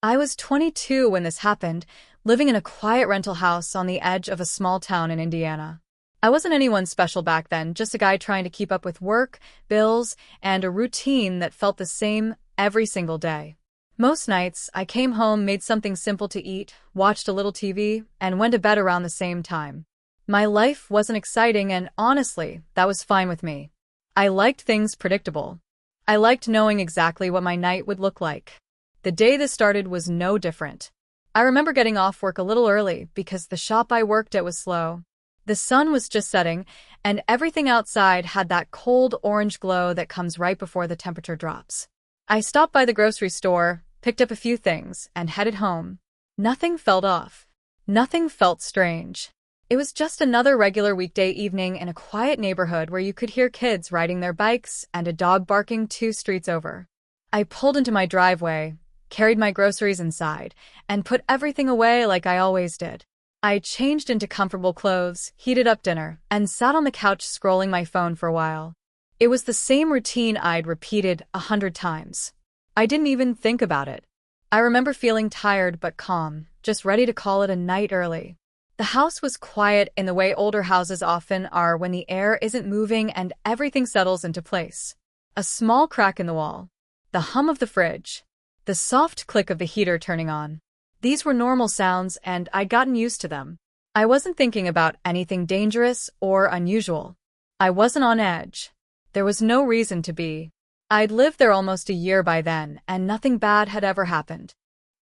I was 22 when this happened, living in a quiet rental house on the edge of a small town in Indiana. I wasn't anyone special back then, just a guy trying to keep up with work, bills, and a routine that felt the same every single day. Most nights, I came home, made something simple to eat, watched a little TV, and went to bed around the same time. My life wasn't exciting, and honestly, that was fine with me. I liked things predictable. I liked knowing exactly what my night would look like. The day this started was no different. I remember getting off work a little early because the shop I worked at was slow. The sun was just setting, and everything outside had that cold orange glow that comes right before the temperature drops. I stopped by the grocery store, picked up a few things, and headed home. Nothing felt off. Nothing felt strange. It was just another regular weekday evening in a quiet neighborhood where you could hear kids riding their bikes and a dog barking 2 streets over. I pulled into my driveway, carried my groceries inside, and put everything away like I always did. I changed into comfortable clothes, heated up dinner, and sat on the couch scrolling my phone for a while. It was the same routine I'd repeated 100 times. I didn't even think about it. I remember feeling tired but calm, just ready to call it a night early. The house was quiet in the way older houses often are when the air isn't moving and everything settles into place. A small crack in the wall, the hum of the fridge, the soft click of the heater turning on. These were normal sounds, and I'd gotten used to them. I wasn't thinking about anything dangerous or unusual. I wasn't on edge. There was no reason to be. I'd lived there almost a year by then, and nothing bad had ever happened.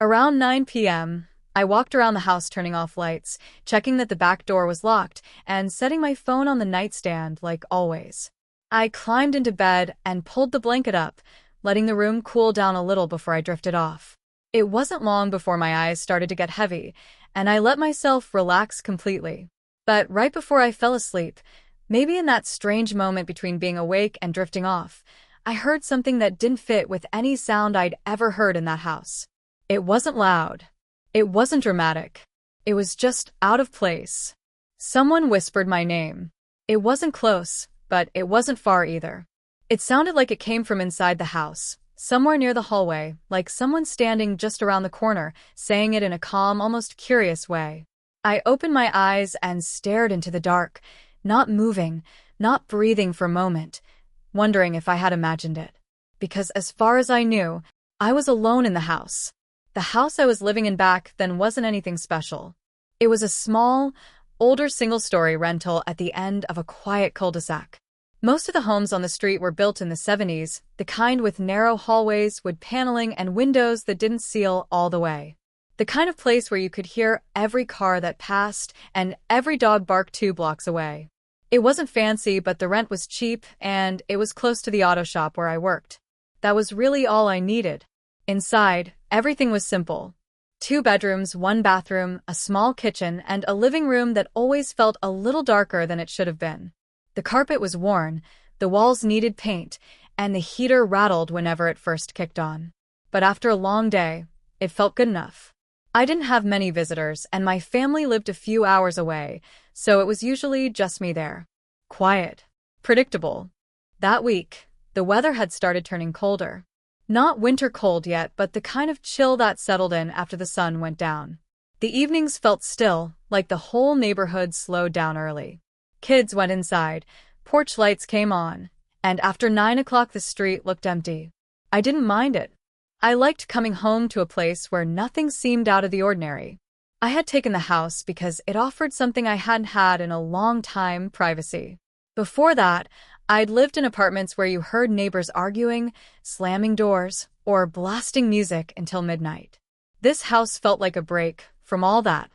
Around 9 p.m., I walked around the house turning off lights, checking that the back door was locked, and setting my phone on the nightstand like always. I climbed into bed and pulled the blanket up, letting the room cool down a little before I drifted off. It wasn't long before my eyes started to get heavy, and I let myself relax completely. But right before I fell asleep, maybe in that strange moment between being awake and drifting off, I heard something that didn't fit with any sound I'd ever heard in that house. It wasn't loud. It wasn't dramatic. It was just out of place. Someone whispered my name. It wasn't close, but it wasn't far either. It sounded like it came from inside the house, somewhere near the hallway, like someone standing just around the corner, saying it in a calm, almost curious way. I opened my eyes and stared into the dark, not moving, not breathing for a moment, wondering if I had imagined it. Because as far as I knew, I was alone in the house. The house I was living in back then wasn't anything special. It was a small, older single-story rental at the end of a quiet cul-de-sac. Most of the homes on the street were built in the 70s, the kind with narrow hallways, wood paneling, and windows that didn't seal all the way. The kind of place where you could hear every car that passed and every dog bark 2 blocks away. It wasn't fancy, but the rent was cheap, and it was close to the auto shop where I worked. That was really all I needed. Inside, everything was simple. 2 bedrooms, 1 bathroom, a small kitchen, and a living room that always felt a little darker than it should have been. The carpet was worn, the walls needed paint, and the heater rattled whenever it first kicked on. But after a long day, it felt good enough. I didn't have many visitors, and my family lived a few hours away, so it was usually just me there. Quiet. Predictable. That week, the weather had started turning colder. Not winter cold yet, but the kind of chill that settled in after the sun went down. The evenings felt still, like the whole neighborhood slowed down early. Kids went inside, porch lights came on, and after 9 o'clock the street looked empty. I didn't mind it. I liked coming home to a place where nothing seemed out of the ordinary. I had taken the house because it offered something I hadn't had in a long time: privacy. Before that, I'd lived in apartments where you heard neighbors arguing, slamming doors, or blasting music until midnight. This house felt like a break from all that.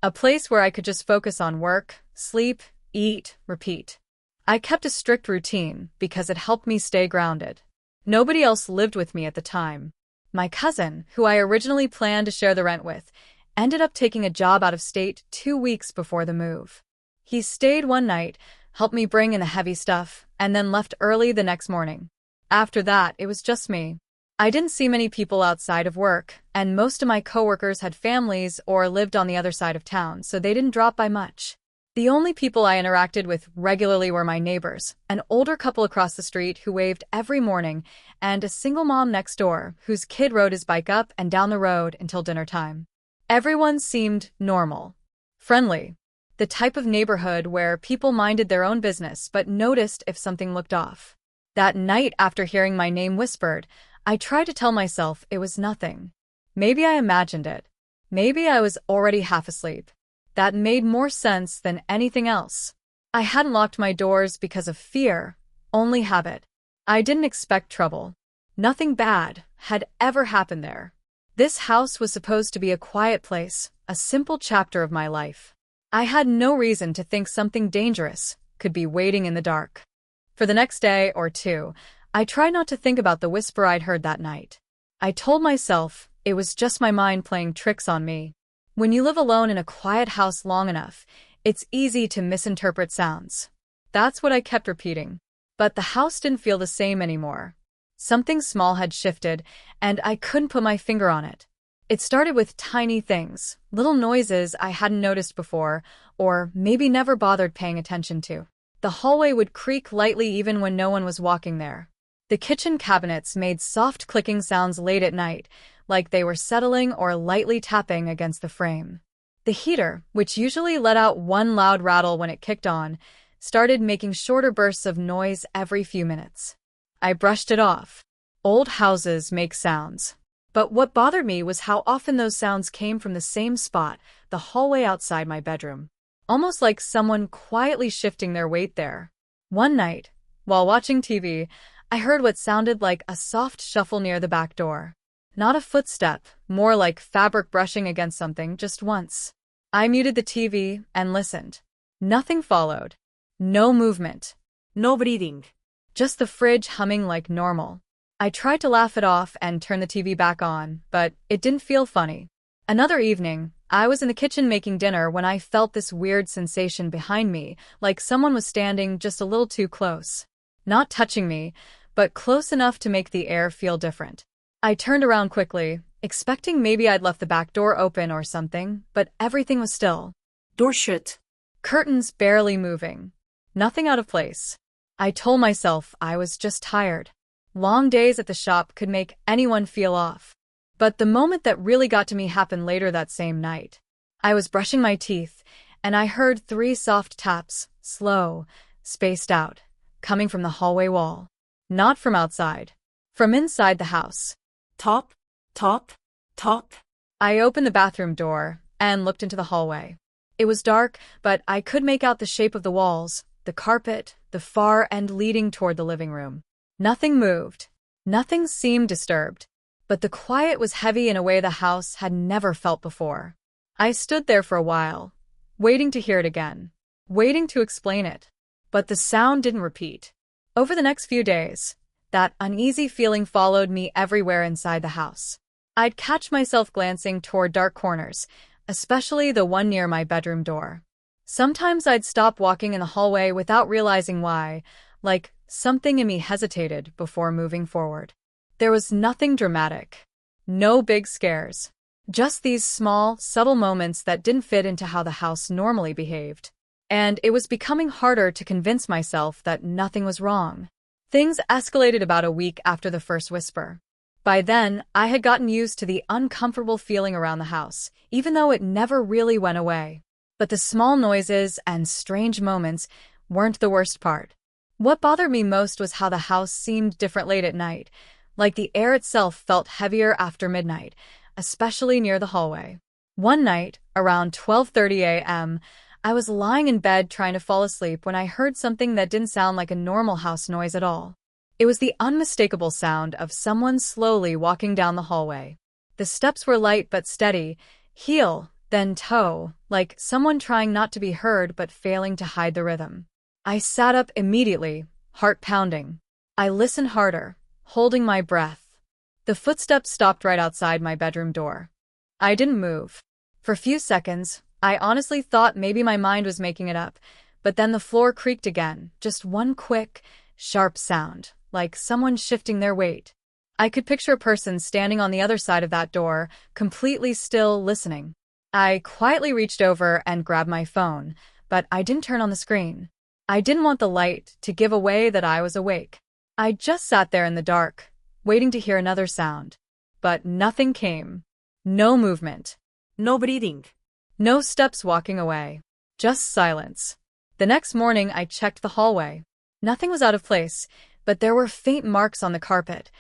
A place where I could just focus on work, sleep, eat, repeat. I kept a strict routine because it helped me stay grounded. Nobody else lived with me at the time. My cousin, who I originally planned to share the rent with, ended up taking a job out of state 2 weeks before the move. He stayed one night, helped me bring in the heavy stuff, and then left early the next morning. After that, it was just me. I didn't see many people outside of work, and most of my coworkers had families or lived on the other side of town, so they didn't drop by much. The only people I interacted with regularly were my neighbors, an older couple across the street who waved every morning, and a single mom next door whose kid rode his bike up and down the road until dinner time. Everyone seemed normal, friendly, the type of neighborhood where people minded their own business but noticed if something looked off. That night, after hearing my name whispered, I tried to tell myself it was nothing. Maybe I imagined it. Maybe I was already half asleep. That made more sense than anything else. I hadn't locked my doors because of fear, only habit. I didn't expect trouble. Nothing bad had ever happened there. This house was supposed to be a quiet place, a simple chapter of my life. I had no reason to think something dangerous could be waiting in the dark. For the next day or two, I tried not to think about the whisper I'd heard that night. I told myself it was just my mind playing tricks on me. When you live alone in a quiet house long enough, it's easy to misinterpret sounds. That's what I kept repeating. But the house didn't feel the same anymore. Something small had shifted, and I couldn't put my finger on it. It started with tiny things, little noises I hadn't noticed before, or maybe never bothered paying attention to. The hallway would creak lightly even when no one was walking there. The kitchen cabinets made soft clicking sounds late at night, like they were settling or lightly tapping against the frame. The heater, which usually let out one loud rattle when it kicked on, started making shorter bursts of noise every few minutes. I brushed it off. Old houses make sounds. But what bothered me was how often those sounds came from the same spot, the hallway outside my bedroom. Almost like someone quietly shifting their weight there. One night, while watching TV, I heard what sounded like a soft shuffle near the back door. Not a footstep, more like fabric brushing against something just once. I muted the TV and listened. Nothing followed. No movement. No breathing. Just the fridge humming like normal. I tried to laugh it off and turn the TV back on, but it didn't feel funny. Another evening, I was in the kitchen making dinner when I felt this weird sensation behind me, like someone was standing just a little too close. Not touching me, but close enough to make the air feel different. I turned around quickly, expecting maybe I'd left the back door open or something, but everything was still. Door shut. Curtains barely moving. Nothing out of place. I told myself I was just tired. Long days at the shop could make anyone feel off. But the moment that really got to me happened later that same night. I was brushing my teeth, and I heard 3 soft taps, slow, spaced out, coming from the hallway wall. Not from outside. From inside the house. Top, top, top. I opened the bathroom door and looked into the hallway. It was dark, but I could make out the shape of the walls, the carpet, the far end leading toward the living room. Nothing moved. Nothing seemed disturbed. But the quiet was heavy in a way the house had never felt before. I stood there for a while, waiting to hear it again, waiting to explain it. But the sound didn't repeat. Over the next few days, that uneasy feeling followed me everywhere inside the house. I'd catch myself glancing toward dark corners, especially the one near my bedroom door. Sometimes I'd stop walking in the hallway without realizing why, like something in me hesitated before moving forward. There was nothing dramatic. No big scares. Just these small, subtle moments that didn't fit into how the house normally behaved. And it was becoming harder to convince myself that nothing was wrong. Things escalated about a week after the first whisper. By then, I had gotten used to the uncomfortable feeling around the house, even though it never really went away. But the small noises and strange moments weren't the worst part. What bothered me most was how the house seemed different late at night, like the air itself felt heavier after midnight, especially near the hallway. One night, around 12:30 a.m., I was lying in bed trying to fall asleep when I heard something that didn't sound like a normal house noise at all. It was the unmistakable sound of someone slowly walking down the hallway. The steps were light but steady, heel, then toe, like someone trying not to be heard but failing to hide the rhythm. I sat up immediately, heart pounding. I listened harder, holding my breath. The footsteps stopped right outside my bedroom door. I didn't move. For a few seconds, I honestly thought maybe my mind was making it up, but then the floor creaked again, just one quick, sharp sound, like someone shifting their weight. I could picture a person standing on the other side of that door, completely still, listening. I quietly reached over and grabbed my phone, but I didn't turn on the screen. I didn't want the light to give away that I was awake. I just sat there in the dark, waiting to hear another sound. But nothing came. No movement. No breathing. No steps walking away. Just silence. The next morning, I checked the hallway. Nothing was out of place, but there were faint marks on the carpet,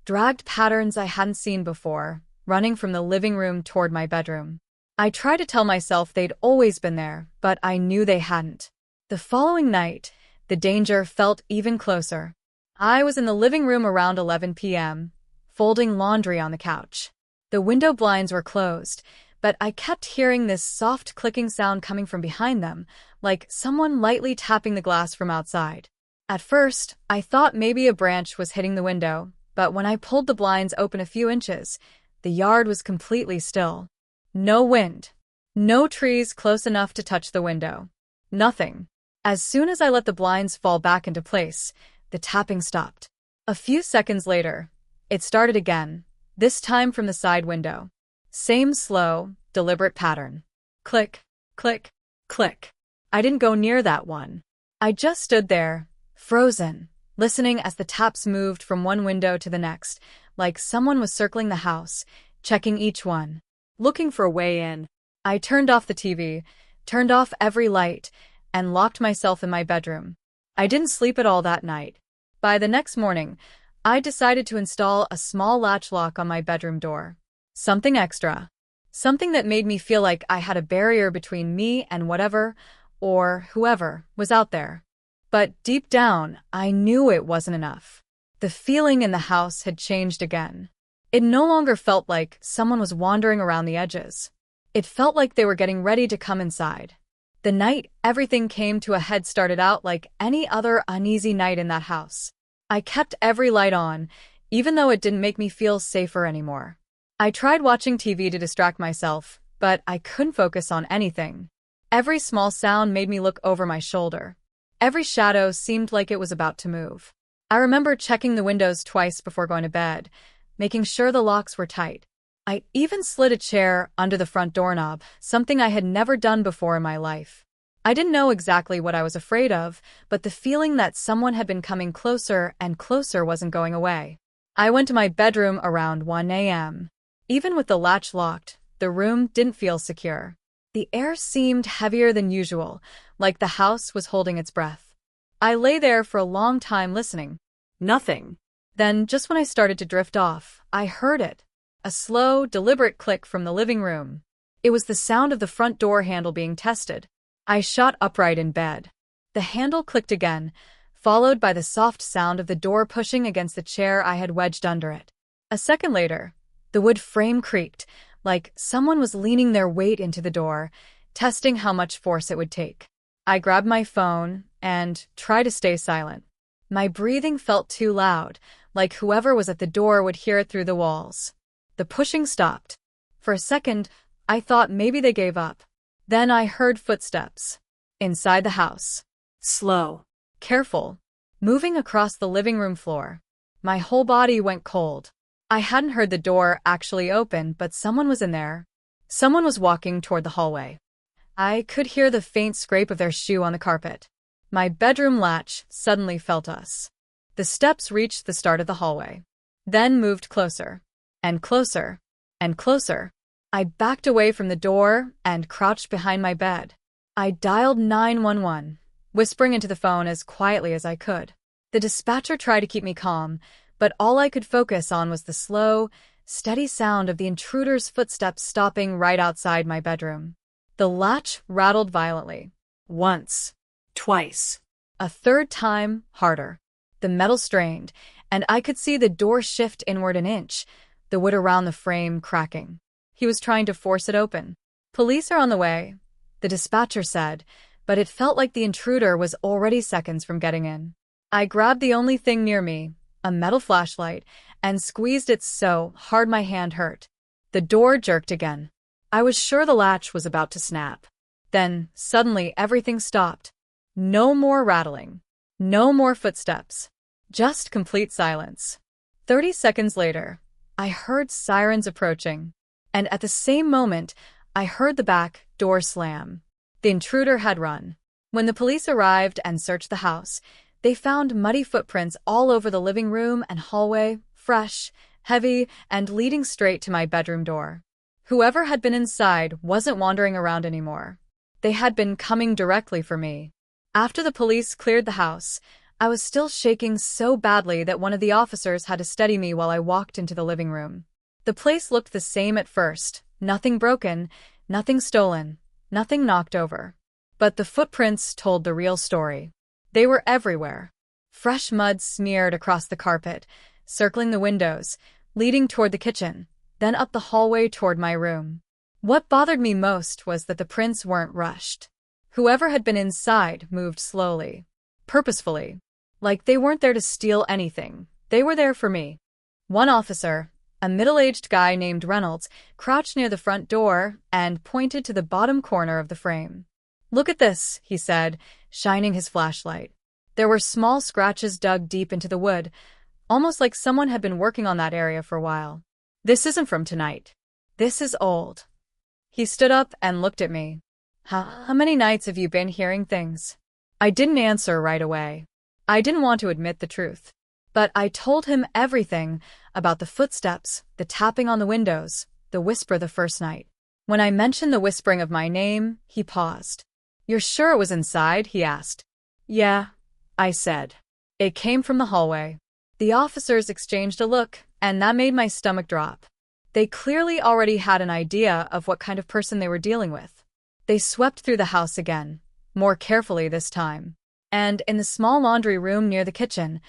dragged patterns I hadn't seen before, running from the living room toward my bedroom. I tried to tell myself they'd always been there, but I knew they hadn't. The following night, the danger felt even closer. I was in the living room around 11 p.m., folding laundry on the couch. The window blinds were closed, but I kept hearing this soft clicking sound coming from behind them, like someone lightly tapping the glass from outside. At first, I thought maybe a branch was hitting the window, but when I pulled the blinds open a few inches, the yard was completely still. No wind. No trees close enough to touch the window. Nothing. As soon as I let the blinds fall back into place, the tapping stopped. A few seconds later, it started again, this time from the side window. Same slow, deliberate pattern. Click, click, click. I didn't go near that one. I just stood there, frozen, listening as the taps moved from one window to the next, like someone was circling the house, checking each one, Looking for a way in. I turned off the TV, turned off every light, and locked myself in my bedroom. I didn't sleep at all that night. By the next morning, I decided to install a small latch lock on my bedroom door. Something extra. Something that made me feel like I had a barrier between me and whatever, or whoever, was out there. But deep down, I knew it wasn't enough. The feeling in the house had changed again. It no longer felt like someone was wandering around the edges. It felt like they were getting ready to come inside. The night everything came to a head started out like any other uneasy night in that house. I kept every light on, even though it didn't make me feel safer anymore. I tried watching TV to distract myself, but I couldn't focus on anything. Every small sound made me look over my shoulder. Every shadow seemed like it was about to move. I remember checking the windows twice before going to bed, making sure the locks were tight. I even slid a chair under the front doorknob, something I had never done before in my life. I didn't know exactly what I was afraid of, but the feeling that someone had been coming closer and closer wasn't going away. I went to my bedroom around 1 a.m. Even with the latch locked, the room didn't feel secure. The air seemed heavier than usual, like the house was holding its breath. I lay there for a long time listening. Nothing. Then, just when I started to drift off, I heard it. A slow, deliberate click from the living room. It was the sound of the front door handle being tested. I shot upright in bed. The handle clicked again, followed by the soft sound of the door pushing against the chair I had wedged under it. A second later, the wood frame creaked, like someone was leaning their weight into the door, testing how much force it would take. I grabbed my phone and tried to stay silent. My breathing felt too loud, like whoever was at the door would hear it through the walls. The pushing stopped. For a second, I thought maybe they gave up. Then I heard footsteps. Inside the house. Slow. Careful. Moving across the living room floor. My whole body went cold. I hadn't heard the door actually open, but someone was in there. Someone was walking toward the hallway. I could hear the faint scrape of their shoe on the carpet. My bedroom latch suddenly felt us. The steps reached the start of the hallway, then moved closer, and closer, and closer. I backed away from the door and crouched behind my bed. I dialed 911, whispering into the phone as quietly as I could. The dispatcher tried to keep me calm, but all I could focus on was the slow, steady sound of the intruder's footsteps stopping right outside my bedroom. The latch rattled violently. Once. Twice. A third time, harder. The metal strained, and I could see the door shift inward an inch, the wood around the frame cracking. He was trying to force it open. Police are on the way, the dispatcher said, but it felt like the intruder was already seconds from getting in. I grabbed the only thing near me, a metal flashlight, and squeezed it so hard my hand hurt. The door jerked again. I was sure the latch was about to snap. Then, suddenly, everything stopped. No more rattling. No more footsteps. Just complete silence. 30 seconds later, I heard sirens approaching. And at the same moment, I heard the back door slam. The intruder had run. When the police arrived and searched the house, they found muddy footprints all over the living room and hallway, fresh, heavy, and leading straight to my bedroom door. Whoever had been inside wasn't wandering around anymore. They had been coming directly for me. After the police cleared the house, I was still shaking so badly that one of the officers had to steady me while I walked into the living room. The place looked the same at first. Nothing broken, nothing stolen, nothing knocked over. But the footprints told the real story. They were everywhere. Fresh mud smeared across the carpet, circling the windows, leading toward the kitchen, then up the hallway toward my room. What bothered me most was that the prints weren't rushed. Whoever had been inside moved slowly, purposefully, like they weren't there to steal anything. They were there for me. One officer, a middle-aged guy named Reynolds, crouched near the front door and pointed to the bottom corner of the frame. "Look at this," he said, shining his flashlight. There were small scratches dug deep into the wood, almost like someone had been working on that area for a while. "This isn't from tonight. This is old." He stood up and looked at me. How many nights have you been hearing things?" I didn't answer right away. I didn't want to admit the truth. But I told him everything about the footsteps, the tapping on the windows, the whisper the first night. When I mentioned the whispering of my name, he paused. "You're sure it was inside?" he asked. "Yeah," I said. "It came from the hallway." The officers exchanged a look, and that made my stomach drop. They clearly already had an idea of what kind of person they were dealing with. They swept through the house again, more carefully this time. And in the small laundry room near the kitchen,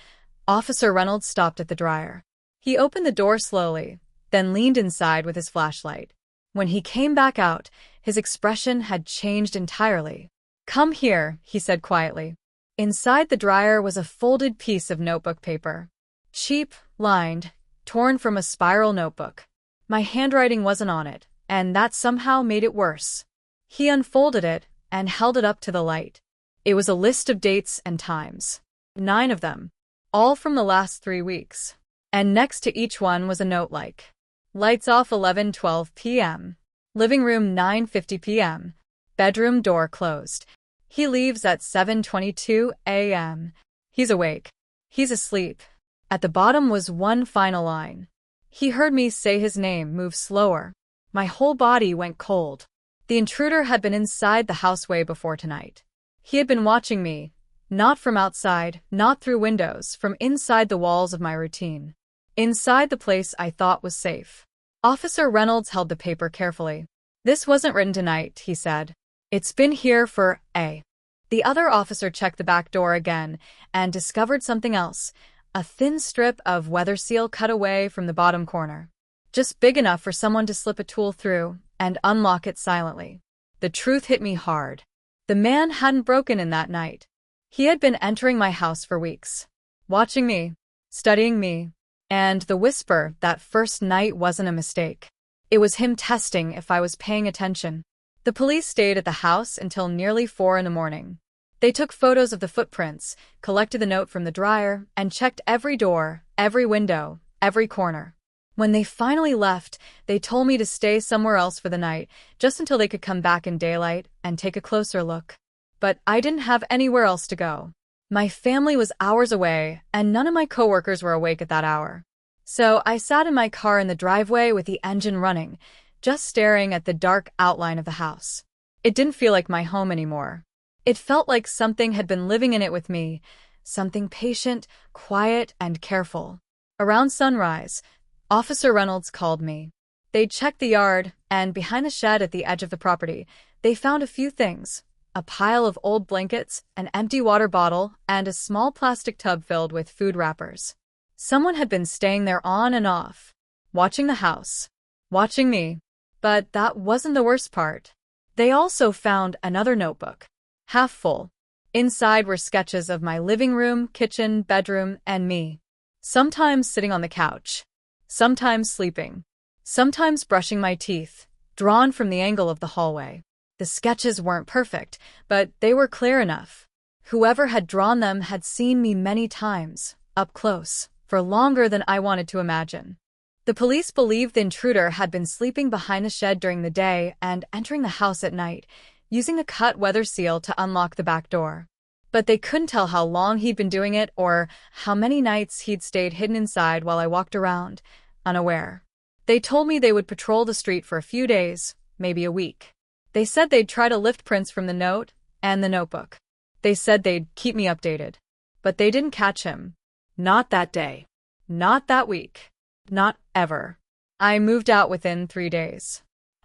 Officer Reynolds stopped at the dryer. He opened the door slowly, then leaned inside with his flashlight. When he came back out, his expression had changed entirely. "Come here," he said quietly. Inside the dryer was a folded piece of notebook paper. Cheap, lined, torn from a spiral notebook. My handwriting wasn't on it, and that somehow made it worse. He unfolded it and held it up to the light. It was a list of dates and times. 9 of them. All from the last 3 weeks. And next to each one was a note like, "Lights off 11:12 p.m. Living room 9:50 p.m. Bedroom door closed. He leaves at 7:22 a.m. He's awake. He's asleep." At the bottom was one final line. He heard me say his name move slower. My whole body went cold. The intruder had been inside the house way before tonight. He had been watching me, not from outside, not through windows, from inside the walls of my routine. Inside the place I thought was safe. Officer Reynolds held the paper carefully. "This wasn't written tonight," he said. "It's been here for a." The other officer checked the back door again and discovered something else, a thin strip of weather seal cut away from the bottom corner. Just big enough for someone to slip a tool through and unlock it silently. The truth hit me hard. The man hadn't broken in that night. He had been entering my house for weeks, watching me, studying me, and the whisper that first night wasn't a mistake. It was him testing if I was paying attention. The police stayed at the house until nearly 4 in the morning. They took photos of the footprints, collected the note from the dryer, and checked every door, every window, every corner. When they finally left, they told me to stay somewhere else for the night, just until they could come back in daylight and take a closer look. But I didn't have anywhere else to go. My family was hours away, and none of my coworkers were awake at that hour. So I sat in my car in the driveway with the engine running, just staring at the dark outline of the house. It didn't feel like my home anymore. It felt like something had been living in it with me, something patient, quiet, and careful. Around sunrise, Officer Reynolds called me. They'd checked the yard, and behind the shed at the edge of the property, they found a few things: a pile of old blankets, an empty water bottle, and a small plastic tub filled with food wrappers. Someone had been staying there on and off, watching the house, watching me. But that wasn't the worst part. They also found another notebook, half full. Inside were sketches of my living room, kitchen, bedroom, and me. Sometimes sitting on the couch, sometimes sleeping, sometimes brushing my teeth, drawn from the angle of the hallway. The sketches weren't perfect, but they were clear enough. Whoever had drawn them had seen me many times, up close, for longer than I wanted to imagine. The police believed the intruder had been sleeping behind the shed during the day and entering the house at night, using a cut weather seal to unlock the back door. But they couldn't tell how long he'd been doing it or how many nights he'd stayed hidden inside while I walked around, unaware. They told me they would patrol the street for a few days, maybe a week. They said they'd try to lift prints from the note and the notebook. They said they'd keep me updated. But they didn't catch him. Not that day. Not that week. Not ever. I moved out within 3 days.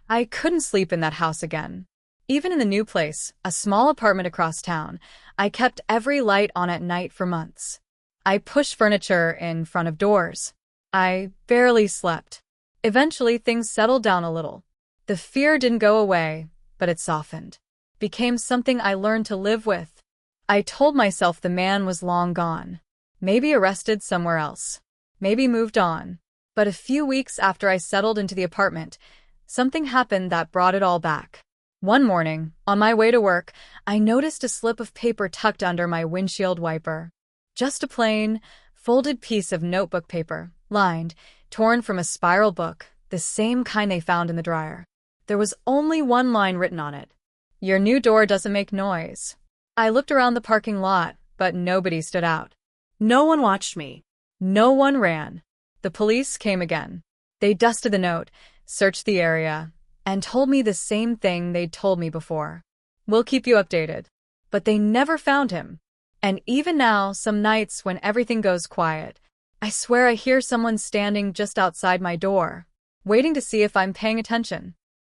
I couldn't sleep in that house again. Even in the new place, a small apartment across town, I kept every light on at night for months. I pushed furniture in front of doors. I barely slept. Eventually, things settled down a little. The fear didn't go away, but it softened. Became something I learned to live with. I told myself the man was long gone. Maybe arrested somewhere else. Maybe moved on. But a few weeks after I settled into the apartment, something happened that brought it all back. One morning, on my way to work, I noticed a slip of paper tucked under my windshield wiper. Just a plain, folded piece of notebook paper, lined, torn from a spiral book, the same kind they found in the dryer. There was only one line written on it. "Your new door doesn't make noise." I looked around the parking lot, but nobody stood out. No one watched me. No one ran. The police came again. They dusted the note, searched the area, and told me the same thing they'd told me before. "We'll keep you updated." But they never found him. And even now, some nights when everything goes quiet, I swear I hear someone standing just outside my door, waiting to see if I'm paying attention.